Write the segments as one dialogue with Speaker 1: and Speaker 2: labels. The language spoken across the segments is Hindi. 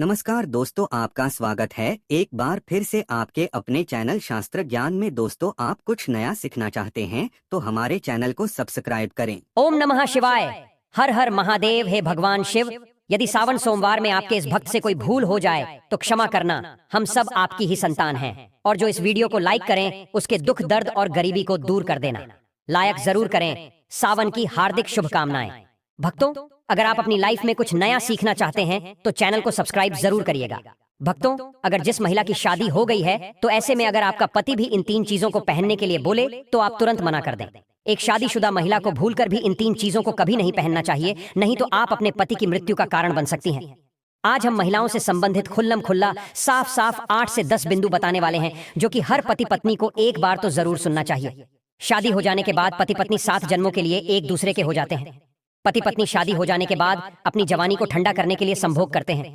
Speaker 1: नमस्कार दोस्तों, आपका स्वागत है एक बार फिर से आपके अपने चैनल शास्त्र ज्ञान में। दोस्तों, आप कुछ नया सीखना चाहते हैं तो हमारे चैनल को सब्सक्राइब करें।
Speaker 2: ओम नमः शिवाय। हर हर महादेव। हे भगवान शिव, यदि सावन सोमवार में आपके इस भक्त से कोई भूल हो जाए तो क्षमा करना। हम सब आपकी ही संतान हैं। और जो इस वीडियो को लाइक करें उसके दुख दर्द और गरीबी को दूर कर देना। लाइक जरूर करें। सावन की हार्दिक शुभकामनाएं। भक्तों, अगर आप अपनी लाइफ में कुछ नया सीखना चाहते हैं तो चैनल को सब्सक्राइब जरूर करिएगा। भक्तों, अगर जिस महिला की शादी हो गई है तो ऐसे में अगर आपका पति भी इन 3 चीजों को पहनने के लिए बोले तो आप तुरंत मना कर दें। एक शादीशुदा महिला को भूलकर भी इन 3 चीजों को कभी नहीं पहनना चाहिए, नहीं तो आप अपने पति की मृत्यु का कारण बन सकती हैं। आज हम महिलाओं से संबंधित खुल्लम खुल्ला साफ साफ 8 से 10 बिंदु बताने वाले हैं जो कि हर पति पत्नी को एक बार तो जरूर सुनना चाहिए। शादी हो जाने के बाद पति पत्नी 7 जन्मों के लिए एक दूसरे के हो जाते हैं। पति पत्नी शादी हो जाने के बाद अपनी जवानी को ठंडा करने के लिए संभोग करते हैं,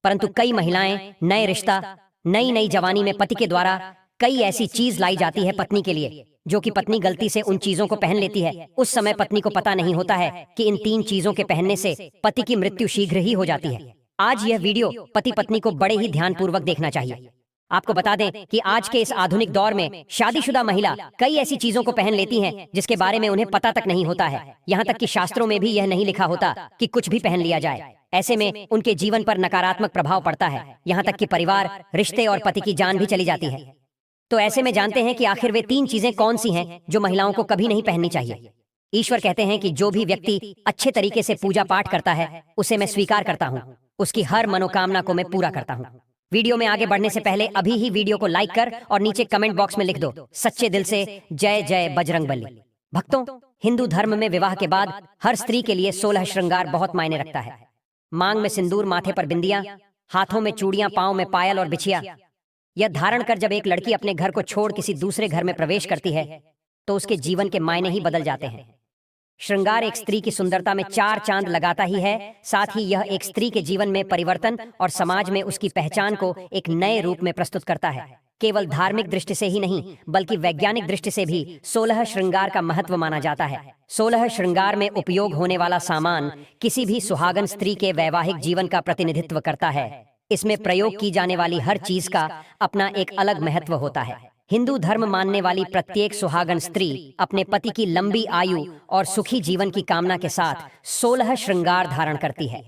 Speaker 2: परंतु कई महिलाएं नए रिश्ता, नई नई जवानी में पति के द्वारा कई ऐसी चीज लाई जाती है पत्नी के लिए जो कि पत्नी गलती से उन चीजों को पहन लेती है। उस समय पत्नी को पता नहीं होता है कि इन 3 चीजों के पहनने से पति की मृत्यु शीघ्र ही हो जाती है। आज यह वीडियो पति पत्नी को बड़े ही ध्यानपूर्वक देखना चाहिए। आपको बता दें कि आज के इस आधुनिक दौर में शादीशुदा महिला कई ऐसी चीजों को पहन लेती हैं जिसके बारे में उन्हें पता तक नहीं होता है। यहाँ तक कि शास्त्रों में भी यह नहीं लिखा होता कि कुछ भी पहन लिया जाए। ऐसे में उनके जीवन पर नकारात्मक प्रभाव पड़ता है, यहाँ तक कि परिवार, रिश्ते और पति की जान भी चली जाती है। तो ऐसे में जानते हैं कि आखिर वे 3 चीजें कौन सी हैं जो महिलाओं को कभी नहीं पहननी चाहिए। ईश्वर कहते हैं कि जो भी व्यक्ति अच्छे तरीके से पूजा पाठ करता है उसे मैं स्वीकार करता हूँ, उसकी हर मनोकामना को मैं पूरा करता हूँ। वीडियो में आगे बढ़ने से पहले अभी ही वीडियो को लाइक कर और नीचे कमेंट बॉक्स में लिख दो सच्चे दिल से जय जय बजरंगबली। भक्तों, हिंदू धर्म में विवाह के बाद हर स्त्री के लिए 16 श्रृंगार बहुत मायने रखता है। मांग में सिंदूर, माथे पर बिंदियां, हाथों में चूड़ियां, पांव में पायल और बिछिया। यह धारण कर जब एक लड़की अपने घर को छोड़ किसी दूसरे घर में प्रवेश करती है तो उसके जीवन के मायने ही बदल जाते हैं। श्रृंगार एक स्त्री की सुंदरता में 4 चांद लगाता ही है, साथ ही यह एक स्त्री के जीवन में परिवर्तन और समाज में उसकी पहचान को एक नए रूप में प्रस्तुत करता है। केवल धार्मिक दृष्टि से ही नहीं बल्कि वैज्ञानिक दृष्टि से भी 16 श्रृंगार का महत्व माना जाता है। 16 श्रृंगार में उपयोग होने वाला सामान किसी भी सुहागन स्त्री के वैवाहिक जीवन का प्रतिनिधित्व करता है। इसमें प्रयोग की जाने वाली हर चीज का अपना एक अलग महत्व होता है। हिंदू धर्म मानने वाली प्रत्येक सुहागन स्त्री अपने पति की लंबी आयु और सुखी जीवन की कामना के साथ 16 श्रृंगार धारण करती है।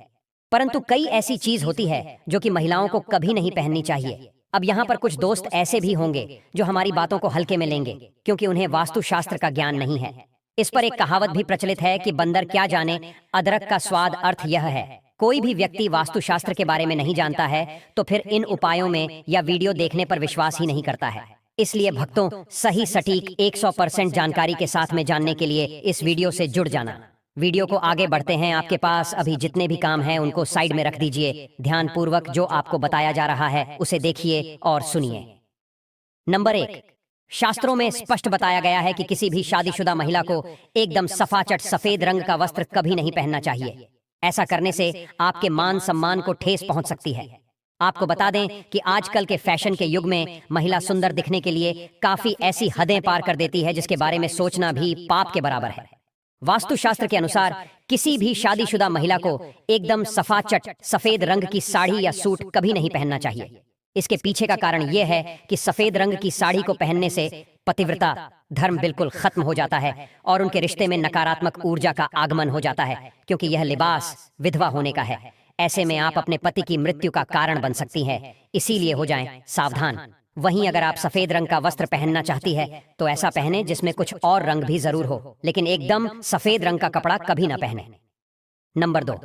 Speaker 2: परंतु कई ऐसी चीज होती है जो कि महिलाओं को कभी नहीं पहननी चाहिए। अब यहाँ पर कुछ दोस्त ऐसे भी होंगे जो हमारी बातों को हल्के में लेंगे क्योंकि उन्हें वास्तुशास्त्र का ज्ञान नहीं है। इस पर एक कहावत भी प्रचलित है कि बंदर क्या जाने अदरक का स्वाद। अर्थ यह है, कोई भी व्यक्ति वास्तुशास्त्र के बारे में नहीं जानता है तो फिर इन उपायों में या वीडियो देखने पर विश्वास ही नहीं करता है। इसलिए भक्तों, सही सटीक 100% जानकारी के साथ में जानने के लिए इस वीडियो से जुड़ जाना। वीडियो को आगे बढ़ते हैं। आपके पास अभी जितने भी काम हैं उनको साइड में रख दीजिए। ध्यानपूर्वक जो आपको बताया जा रहा है उसे देखिए और सुनिए। नंबर 1, शास्त्रों में स्पष्ट बताया गया है कि किसी भी शादीशुदा महिला को एकदम सफाचट सफेद रंग का वस्त्र कभी नहीं पहनना चाहिए। ऐसा करने से आपके मान सम्मान को ठेस पहुंच सकती है। आपको बता दें कि आजकल के फैशन के युग में महिला सुंदर दिखने के लिए काफी ऐसी हदें पार कर देती है जिसके बारे में सोचना भी पाप के बराबर है। वास्तुशास्त्र के अनुसार किसी भी शादीशुदा महिला को एकदम सफाचट सफेद रंग की साड़ी या सूट कभी नहीं पहनना चाहिए। इसके पीछे का कारण यह है कि सफेद रंग की साड़ी को पहनने से पतिव्रता धर्म बिल्कुल खत्म हो जाता है और उनके रिश्ते में नकारात्मक ऊर्जा का आगमन हो जाता है, क्योंकि यह लिबास विधवा होने का है। ऐसे में आप अपने पति की मृत्यु का कारण बन सकती हैं, इसीलिए हो जाएं सावधान। वहीं अगर आप सफेद रंग का वस्त्र पहनना चाहती है तो ऐसा पहने जिसमें कुछ और रंग भी जरूर हो, लेकिन एकदम सफेद रंग का कपड़ा कभी ना पहने। नंबर 2,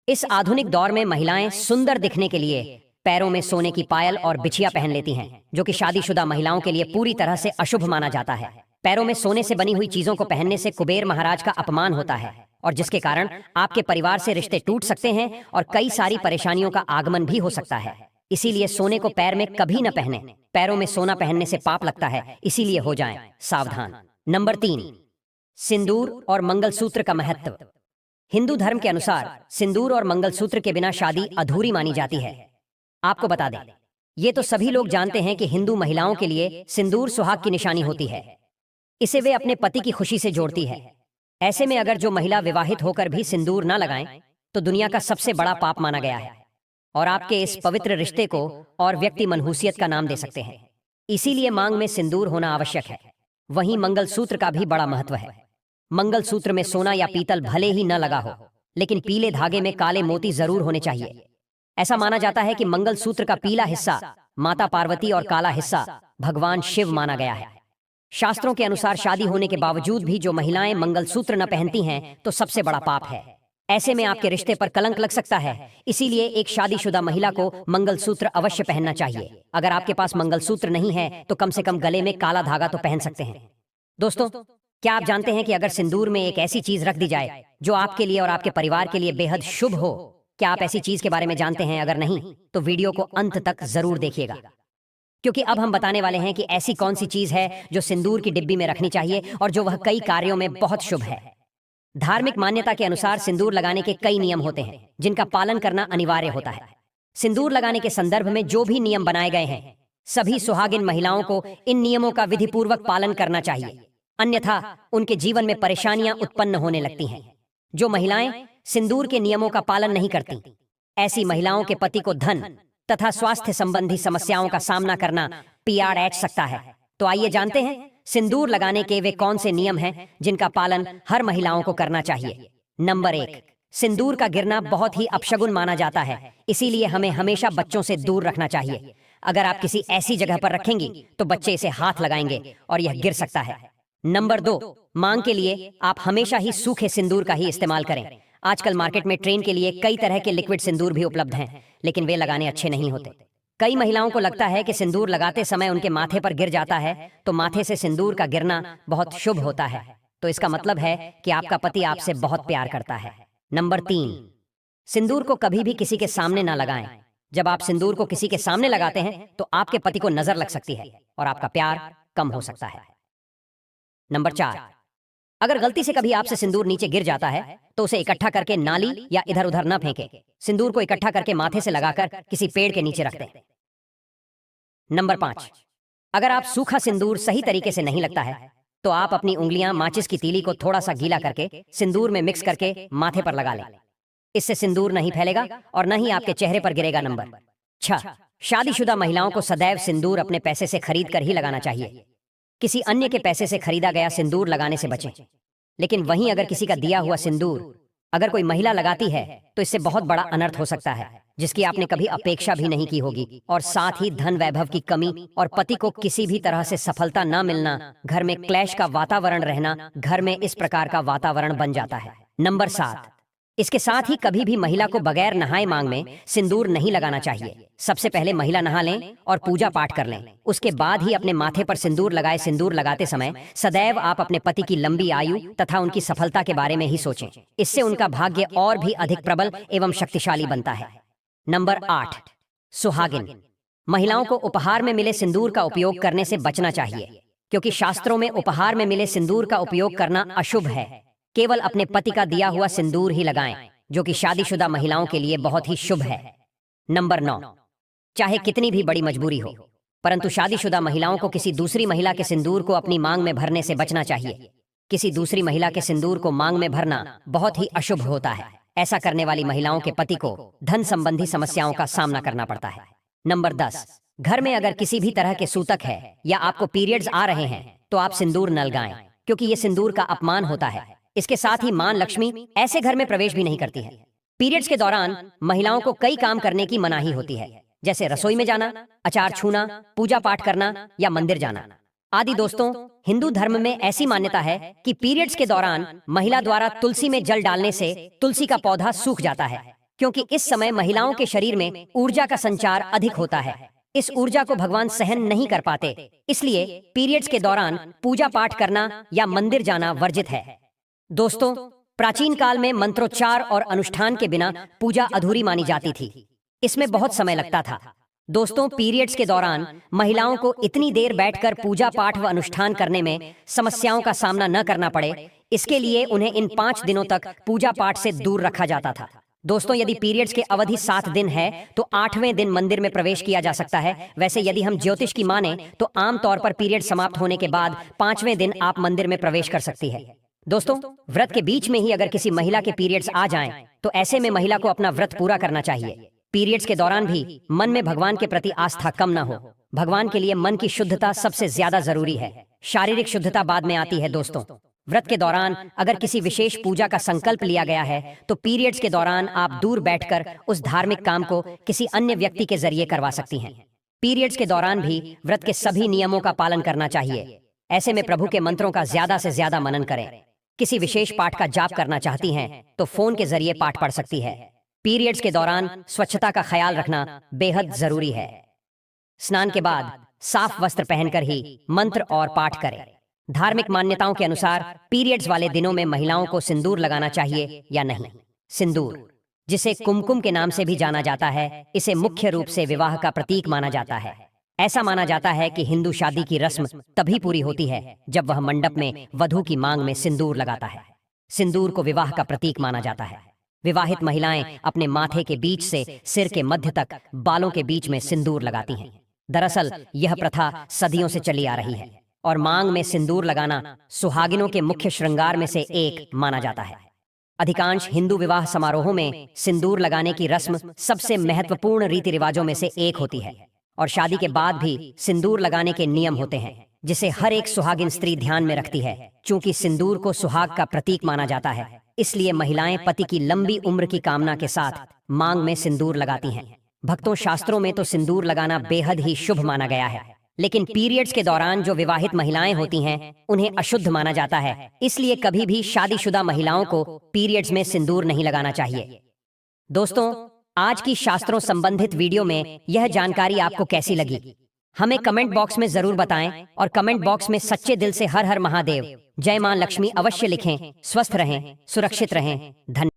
Speaker 2: इस आधुनिक दौर में महिलाएं सुंदर दिखने के लिए पैरों में सोने की पायल और बिछिया पहन लेती हैं, जो कि शादीशुदा महिलाओं के लिए पूरी तरह से अशुभ माना जाता है। पैरों में सोने से बनी हुई चीजों को पहनने से कुबेर महाराज का अपमान होता है और जिसके कारण आपके परिवार से रिश्ते टूट सकते हैं और कई सारी परेशानियों का आगमन भी हो सकता है। इसीलिए सोने को पैर में कभी न पहने। पैरों में सोना पहनने से पाप लगता है, इसीलिए हो जाएं सावधान। नंबर 3, सिंदूर और मंगलसूत्र का महत्व। हिंदू धर्म के अनुसार सिंदूर और मंगलसूत्र के बिना शादी अधूरी मानी जाती है। आपको बता दें, ये तो सभी लोग जानते हैं कि हिंदू महिलाओं के लिए सिंदूर सुहाग की निशानी होती है। इसे वे अपने पति की खुशी से जोड़ती है। ऐसे में अगर जो महिला विवाहित होकर भी सिंदूर न लगाएं तो दुनिया का सबसे बड़ा पाप माना गया है। और आपके इस पवित्र रिश्ते को और व्यक्ति मनहूसियत का नाम दे सकते हैं। इसीलिए मांग में सिंदूर होना आवश्यक है। वहीं मंगलसूत्र का भी बड़ा महत्व है। मंगलसूत्र में सोना या पीतल भले ही न लगा हो, लेकिन पीले धागे में काले मोती जरूर होने चाहिए। ऐसा माना जाता है कि मंगलसूत्र का पीला हिस्सा माता पार्वती और काला हिस्सा भगवान शिव माना गया है। शास्त्रों के अनुसार शादी होने के बावजूद भी जो महिलाएं मंगलसूत्र न पहनती हैं तो सबसे बड़ा पाप है। ऐसे में आपके रिश्ते पर कलंक लग सकता है। इसीलिए एक शादीशुदा महिला को मंगलसूत्र अवश्य पहनना चाहिए। अगर आपके पास मंगलसूत्र नहीं है तो कम से कम गले में काला धागा तो पहन सकते हैं। दोस्तों, क्या आप जानते हैं कि अगर सिंदूर में एक ऐसी चीज रख दी जाए जो आपके लिए और आपके परिवार के लिए बेहद शुभ हो? क्या आप ऐसी चीज के बारे में जानते हैं? अगर नहीं तो वीडियो को अंत तक जरूर देखिएगा, क्योंकि अब हम बताने वाले हैं कि ऐसी कौन सी चीज है जो सिंदूर की डिब्बी में रखनी चाहिए और जो वह कई कार्यों में बहुत शुभ है। धार्मिक मान्यता के अनुसार सिंदूर लगाने के कई नियम होते हैं जिनका पालन करना अनिवार्य होता है। सिंदूर लगाने के संदर्भ में जो भी नियम बनाए गए हैं, सभी सुहागिन महिलाओं को इन नियमों का विधिपूर्वक पालन करना चाहिए, अन्यथा उनके जीवन में परेशानियां उत्पन्न होने लगती हैं। जो महिलाएं सिंदूर के नियमों का पालन नहीं करती, ऐसी महिलाओं के पति को धन तथा स्वास्थ्य संबंधी समस्याओं का सामना करना पीड़ सकता है। तो आइए जानते हैं सिंदूर लगाने के वे कौन से नियम हैं जिनका पालन हर महिलाओं को करना चाहिए। नंबर 1, सिंदूर का गिरना बहुत ही अपशगुन माना जाता है, इसीलिए हमें हमेशा बच्चों से दूर रखना चाहिए। अगर आप किसी ऐसी जगह पर रखेंगी तो बच्चे इसे हाथ लगाएंगे और यह गिर सकता है। नंबर 2, मांग के लिए आप हमेशा ही सूखे सिंदूर का ही इस्तेमाल करें। आजकल मार्केट में ट्रेन के लिए कई तरह के लिक्विड सिंदूर भी उपलब्ध हैं, लेकिन वे लगाने अच्छे नहीं होते। कई महिलाओं को लगता है कि सिंदूर लगाते समय उनके माथे पर गिर जाता है, तो माथे से सिंदूर का गिरना बहुत शुभ होता है। तो इसका मतलब है कि आपका पति आपसे बहुत प्यार करता है। नंबर 3, सिंदूर को कभी भी किसी के सामने ना लगाएं। जब आप सिंदूर को किसी के सामने लगाते हैं तो आपके पति को नजर लग सकती है और आपका प्यार कम हो सकता है। नंबर 4, अगर गलती से कभी आपसे सिंदूर नीचे गिर जाता है तो उसे इकट्ठा करके नाली या इधर उधर न फेंकें। सिंदूर को इकट्ठा करके माथे से लगाकर किसी पेड़ के नीचे रख दें। नंबर 5, अगर आप सूखा सिंदूर सही तरीके से नहीं लगता है तो आप अपनी उंगलियां माचिस की तीली को थोड़ा सा गीला करके सिंदूर में मिक्स करके माथे पर लगा लें। इससे सिंदूर नहीं फैलेगा और न ही आपके चेहरे पर गिरेगा। नंबर 6, शादीशुदा महिलाओं को सदैव सिंदूर अपने पैसे से खरीद कर ही लगाना चाहिए। किसी अन्य के पैसे से खरीदा गया सिंदूर लगाने से बचें। लेकिन वहीं अगर किसी का दिया हुआ सिंदूर अगर कोई महिला लगाती है तो इससे बहुत बड़ा अनर्थ हो सकता है, जिसकी आपने कभी अपेक्षा भी नहीं की होगी। और साथ ही धन वैभव की कमी और पति को किसी भी तरह से सफलता न मिलना, घर में क्लैश का वातावरण रहना, घर में इस प्रकार का वातावरण बन जाता है। नंबर 7, इसके साथ ही कभी भी महिला को बगैर नहाए मांग में सिंदूर नहीं लगाना चाहिए। सबसे पहले महिला नहा लें और पूजा पाठ कर लें, उसके बाद ही अपने माथे पर सिंदूर लगाए। सिंदूर लगाते समय सदैव आप अपने पति की लंबी आयु तथा उनकी सफलता के बारे में ही सोचें। इससे उनका भाग्य और भी अधिक प्रबल एवं शक्तिशाली बनता है। नंबर 8, सुहागिन महिलाओं को उपहार में मिले सिंदूर का उपयोग करने से बचना चाहिए, क्योंकि शास्त्रों में उपहार में मिले सिंदूर का उपयोग करना अशुभ है। केवल अपने पति का दिया हुआ सिंदूर ही लगाएं, जो कि शादीशुदा महिलाओं के लिए बहुत ही शुभ है। नंबर 9, चाहे कितनी भी बड़ी मजबूरी हो, परंतु शादीशुदा महिलाओं को किसी दूसरी महिला के सिंदूर को अपनी मांग में भरने से बचना चाहिए। किसी दूसरी महिला के सिंदूर को मांग में भरना बहुत ही अशुभ होता है। ऐसा करने वाली महिलाओं के पति को धन संबंधी समस्याओं का सामना करना पड़ता है। नंबर 10, घर में अगर किसी भी तरह के सूतक है या आपको पीरियड्स आ रहे हैं तो आप सिंदूर न लगाएं, क्योंकि ये सिंदूर का अपमान होता है। इसके साथ ही मां लक्ष्मी ऐसे घर में प्रवेश भी नहीं करती है। पीरियड्स के दौरान महिलाओं को कई काम करने की मनाही होती है, जैसे रसोई में जाना, अचार छूना, पूजा पाठ करना या मंदिर जाना आदि। दोस्तों, हिंदू धर्म में ऐसी मान्यता है कि पीरियड्स के दौरान महिला द्वारा तुलसी में जल डालने से तुलसी का पौधा सूख जाता है, क्योंकि इस समय महिलाओं के शरीर में ऊर्जा का संचार अधिक होता है। इस ऊर्जा को भगवान सहन नहीं कर पाते, इसलिए पीरियड्स के दौरान पूजा पाठ करना या मंदिर जाना वर्जित है। दोस्तों, प्राचीन काल में मंत्रोच्चार और अनुष्ठान के बिना पूजा अधूरी मानी जाती थी। इसमें बहुत समय लगता था। दोस्तों, पीरियड्स के दौरान महिलाओं को इतनी देर बैठकर पूजा पाठ व अनुष्ठान करने में समस्याओं का सामना न करना पड़े, इसके लिए उन्हें इन 5 दिनों तक पूजा पाठ से दूर रखा जाता था। दोस्तों, यदि पीरियड्स के अवधि 7 दिन है तो 8वें दिन मंदिर में प्रवेश किया जा सकता है। वैसे यदि हम ज्योतिष की माने तो आमतौर पर पीरियड समाप्त होने के बाद 5वें दिन आप मंदिर में प्रवेश कर सकती है। दोस्तों, व्रत के बीच में ही अगर किसी महिला के पीरियड्स आ जाएं, तो ऐसे में महिला को अपना व्रत पूरा करना चाहिए। पीरियड्स के दौरान भी मन में भगवान के प्रति आस्था कम ना हो। भगवान के लिए मन की शुद्धता सबसे ज्यादा जरूरी है। शारीरिक शुद्धता बाद में आती है दोस्तों। व्रत के दौरान अगर किसी विशेष पूजा का संकल्प लिया गया है तो पीरियड्स के दौरान आप दूर बैठकर उस धार्मिक काम को किसी अन्य व्यक्ति के जरिए करवा सकती हैं। पीरियड्स के दौरान भी व्रत के सभी नियमों का पालन करना चाहिए। ऐसे में प्रभु के मंत्रों का ज्यादा से ज्यादा मनन करें। किसी विशेष पाठ का जाप करना चाहती हैं तो फोन के जरिए पाठ पढ़ सकती है। पीरियड्स के दौरान स्वच्छता का ख्याल रखना बेहद जरूरी है। स्नान के बाद साफ वस्त्र पहनकर ही मंत्र और पाठ करें। धार्मिक मान्यताओं के अनुसार पीरियड्स वाले दिनों में महिलाओं को सिंदूर लगाना चाहिए या नहीं। सिंदूर, जिसे कुमकुम के नाम से भी जाना जाता है, इसे मुख्य रूप से विवाह का प्रतीक माना जाता है। ऐसा माना जाता है कि हिंदू शादी की रस्म तभी पूरी होती है जब वह मंडप में वधू की मांग में सिंदूर लगाता है। सिंदूर को विवाह का प्रतीक माना जाता है। विवाहित महिलाएं अपने माथे के बीच से सिर के मध्य तक बालों के बीच में सिंदूर लगाती हैं। दरअसल यह प्रथा सदियों से चली आ रही है और मांग में सिंदूर लगाना सुहागिनों के मुख्य श्रृंगार में से एक माना जाता है। अधिकांश हिंदू विवाह समारोहों में सिंदूर लगाने की रस्म सबसे महत्वपूर्ण रीति रिवाजों में से एक होती है और शादी के बाद भी सिंदूर लगाने के नियम होते हैं जिसे हर एक सुहागिन स्त्री ध्यान में रखती है। चूंकि सिंदूर को सुहाग का प्रतीक माना जाता है, इसलिए महिलाएं पति की लंबी उम्र की कामना के साथ मांग में सिंदूर लगाती हैं। भक्तों, शास्त्रों में तो सिंदूर लगाना बेहद ही शुभ माना गया है, लेकिन पीरियड्स के दौरान जो विवाहित महिलाएं होती हैं उन्हें अशुद्ध माना जाता है। इसलिए कभी भी शादीशुदा महिलाओं को पीरियड्स में सिंदूर नहीं लगाना चाहिए। दोस्तों, आज की शास्त्रों संबंधित वीडियो में यह जानकारी आपको कैसी लगी, हमें कमेंट बॉक्स में जरूर बताएं और कमेंट बॉक्स में सच्चे दिल से हर हर महादेव, जय मां लक्ष्मी अवश्य लिखें। स्वस्थ रहें, सुरक्षित रहें। धन्यवाद।